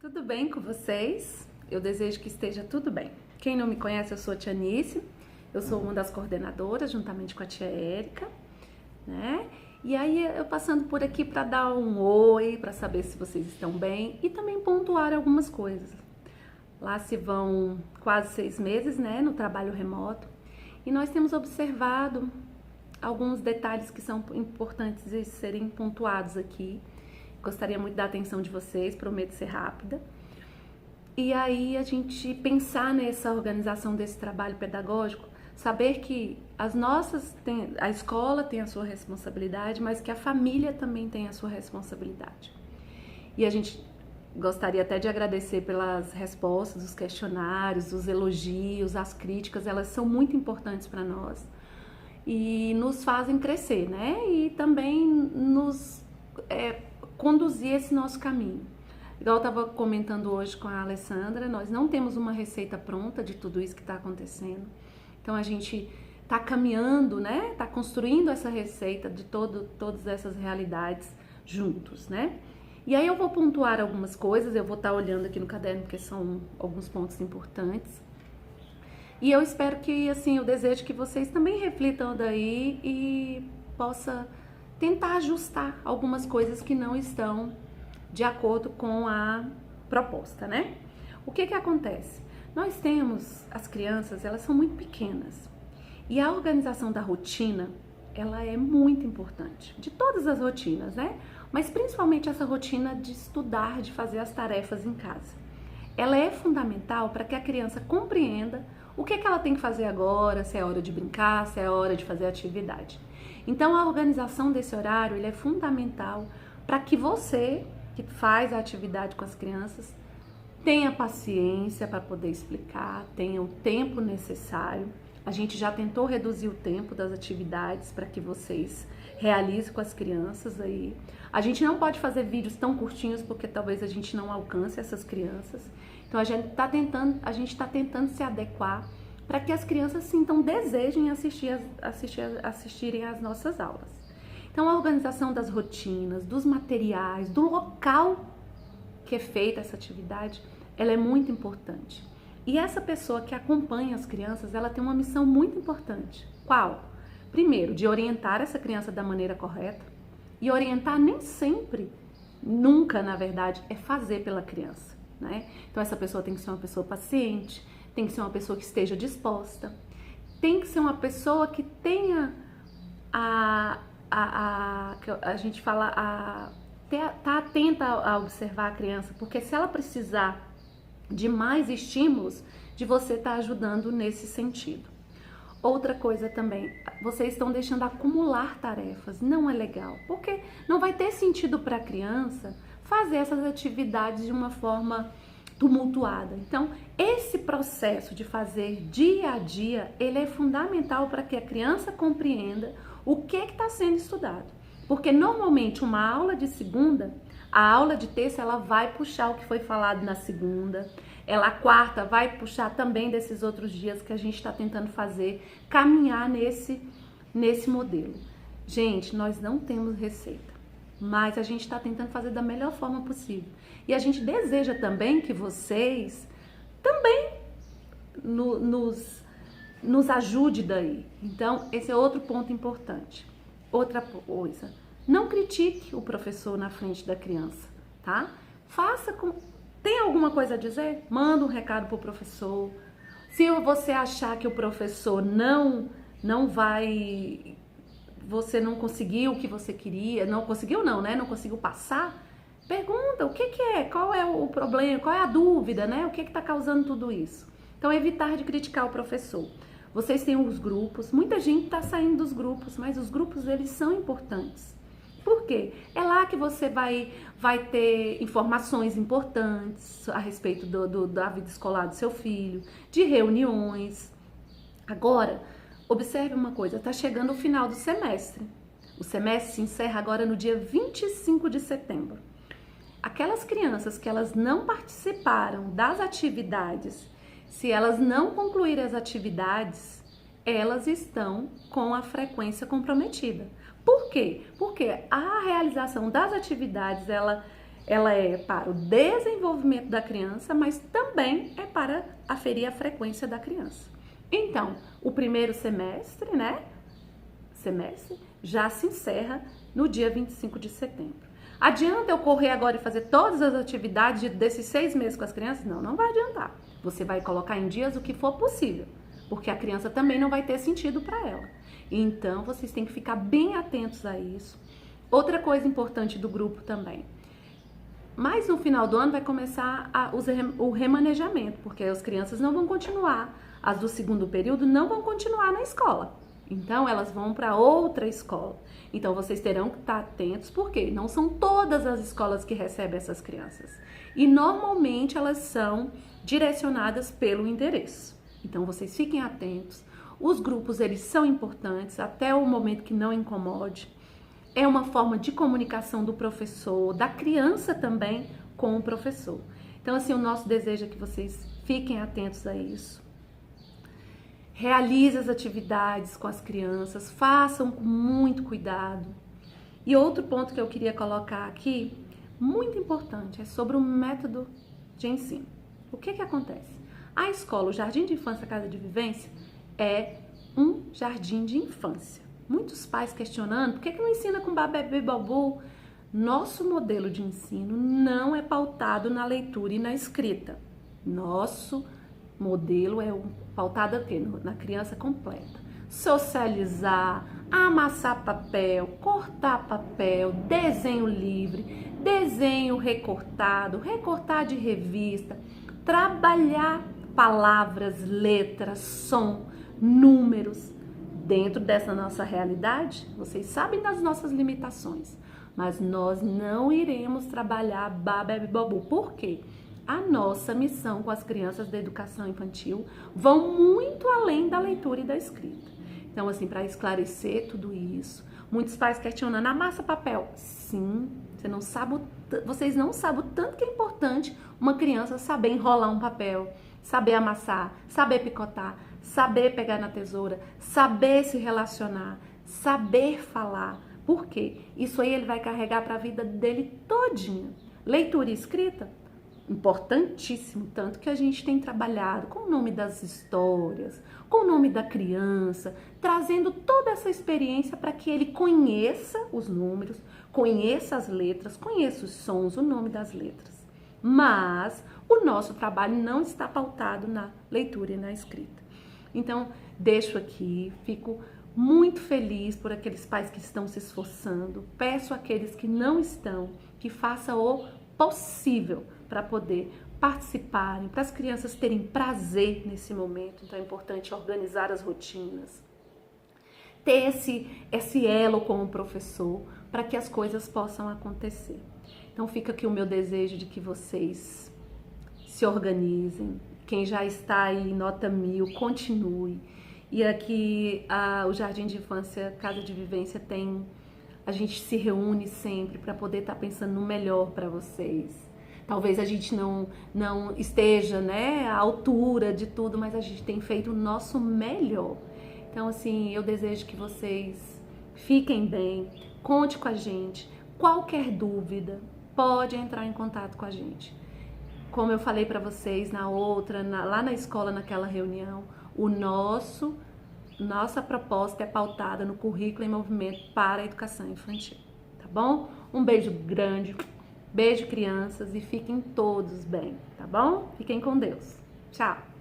Tudo bem com vocês? Eu desejo que esteja tudo bem. Quem não me conhece, eu sou a Tia Nice, eu sou uma das coordenadoras, juntamente com a tia Érica, né? E aí eu passando por aqui para dar um oi, para saber se vocês estão bem e também pontuar algumas coisas. Lá se vão quase 6 meses, né, no trabalho remoto, e nós temos observado alguns detalhes que são importantes de serem pontuados aqui. Gostaria muito da atenção de vocês, prometo ser rápida. E aí a gente pensar nessa organização desse trabalho pedagógico, saber que a escola tem a sua responsabilidade, mas que a família também tem a sua responsabilidade. E a gente gostaria até de agradecer pelas respostas, os questionários, os elogios, as críticas, elas são muito importantes para nós e nos fazem crescer, né? E também nos conduzir esse nosso caminho. Igual eu estava comentando hoje com a Alessandra, nós não temos uma receita pronta de tudo isso que está acontecendo. Então a gente está caminhando, né? Está construindo essa receita de todas essas realidades juntos, né? E aí eu vou pontuar algumas coisas, eu vou estar olhando aqui no caderno porque são alguns pontos importantes. E eu espero que, assim, eu desejo que vocês também reflitam daí e possa tentar ajustar algumas coisas que não estão de acordo com a proposta, né? O que acontece? Nós temos, as crianças, elas são muito pequenas e a organização da rotina, ela é muito importante, de todas as rotinas, né? Mas principalmente essa rotina de estudar, de fazer as tarefas em casa. Ela é fundamental para que a criança compreenda o que ela tem que fazer agora, se é hora de brincar, se é hora de fazer atividade. Então a organização desse horário ele é fundamental para que você, que faz a atividade com as crianças, tenha paciência para poder explicar, tenha o tempo necessário. A gente já tentou reduzir o tempo das atividades para que vocês realizem com as crianças aí. A gente não pode fazer vídeos tão curtinhos porque talvez a gente não alcance essas crianças. Então a gente está tentando se adequar para que as crianças sintam desejem assistirem às nossas aulas. Então a organização das rotinas, dos materiais, do local que é feita essa atividade, ela é muito importante. E essa pessoa que acompanha as crianças, ela tem uma missão muito importante. Qual? Primeiro, de orientar essa criança da maneira correta. E orientar nem sempre, nunca na verdade, é fazer pela criança, né? Então essa pessoa tem que ser uma pessoa paciente, tem que ser uma pessoa que esteja disposta, tem que ser uma pessoa que tenha que a gente fala, tá atenta a observar a criança, porque se ela precisar de mais estímulos, de você estar ajudando nesse sentido. Outra coisa também, vocês estão deixando acumular tarefas, não é legal, porque não vai ter sentido para a criança fazer essas atividades de uma forma tumultuada. Então, esse processo de fazer dia a dia, ele é fundamental para que a criança compreenda o que está sendo estudado. Porque normalmente uma aula de segunda, a aula de terça, ela vai puxar o que foi falado na segunda, a quarta vai puxar também desses outros dias que a gente está tentando fazer, caminhar nesse modelo. Gente, nós não temos receita, mas a gente está tentando fazer da melhor forma possível. E a gente deseja também que vocês também nos ajude daí. Então, esse é outro ponto importante. Outra coisa, não critique o professor na frente da criança, tá? Tem alguma coisa a dizer? Manda um recado pro professor. Se você achar que o professor não vai, você não conseguiu o que você queria, não conseguiu não, né? Não conseguiu passar, pergunta o que é, qual é o problema, qual é a dúvida, né? O que está causando tudo isso? Então, evitar de criticar o professor. Vocês têm os grupos, muita gente está saindo dos grupos, mas os grupos, eles são importantes. Por quê? É lá que você vai ter informações importantes a respeito da vida escolar do seu filho, de reuniões. Agora, observe uma coisa, está chegando o final do semestre. O semestre se encerra agora no dia 25 de setembro. Aquelas crianças que elas não participaram das atividades, se elas não concluírem as atividades, elas estão com a frequência comprometida. Por quê? Porque a realização das atividades, ela é para o desenvolvimento da criança, mas também é para aferir a frequência da criança. Então, o primeiro semestre, já se encerra no dia 25 de setembro. Adianta eu correr agora e fazer todas as atividades desses 6 meses com as crianças? Não, não vai adiantar. Você vai colocar em dias o que for possível, porque a criança também não vai ter sentido para ela. Então, vocês têm que ficar bem atentos a isso. Outra coisa importante do grupo também. Mas no final do ano vai começar o remanejamento, porque as crianças não vão continuar, as do segundo período não vão continuar na escola. Então, elas vão para outra escola. Então, vocês terão que estar atentos, porque não são todas as escolas que recebem essas crianças. E, normalmente, elas são direcionadas pelo endereço. Então, vocês fiquem atentos. Os grupos, eles são importantes, até o momento que não incomode. É uma forma de comunicação do professor, da criança também com o professor. Então, assim, o nosso desejo é que vocês fiquem atentos a isso. Realize as atividades com as crianças, façam com muito cuidado. E outro ponto que eu queria colocar aqui, muito importante, é sobre o método de ensino. O que acontece? A escola, o Jardim de Infância Casa de Vivência, é um jardim de infância. Muitos pais questionando, por que não ensina com babébé babu? Nosso modelo de ensino não é pautado na leitura e na escrita. Nosso modelo é pautado aqui, na criança completa. Socializar, amassar papel, cortar papel, desenho livre, desenho recortado, recortar de revista, trabalhar palavras, letras, som, números. Dentro dessa nossa realidade, vocês sabem das nossas limitações, mas nós não iremos trabalhar babébé babu. Por quê? A nossa missão com as crianças da educação infantil vão muito além da leitura e da escrita. Então, assim, para esclarecer tudo isso, muitos pais questionando, amassa papel. Sim, vocês não sabem o tanto que é importante uma criança saber enrolar um papel, saber amassar, saber picotar, saber pegar na tesoura, saber se relacionar, saber falar. Por quê? Isso aí ele vai carregar para a vida dele todinha. Leitura e escrita, importantíssimo, tanto que a gente tem trabalhado com o nome das histórias, com o nome da criança, trazendo toda essa experiência para que ele conheça os números, conheça as letras, conheça os sons, o nome das letras. Mas o nosso trabalho não está pautado na leitura e na escrita. Então, deixo aqui, fico muito feliz por aqueles pais que estão se esforçando. Peço àqueles que não estão, que façam o possível para poder participarem, para as crianças terem prazer nesse momento. Então, é importante organizar as rotinas, ter esse elo com o professor, para que as coisas possam acontecer. Então, fica aqui o meu desejo de que vocês se organizem. Quem já está aí, nota 1000, continue. E aqui o Jardim de Infância Casa de Vivência a gente se reúne sempre para poder estar pensando no melhor para vocês. Talvez a gente não esteja, à altura de tudo, mas a gente tem feito o nosso melhor. Então, assim, eu desejo que vocês fiquem bem, conte com a gente. Qualquer dúvida, pode entrar em contato com a gente. Como eu falei para vocês lá na escola, naquela reunião, nossa proposta é pautada no currículo em movimento para a educação infantil, tá bom? Um beijo grande, beijo crianças e fiquem todos bem, tá bom? Fiquem com Deus. Tchau!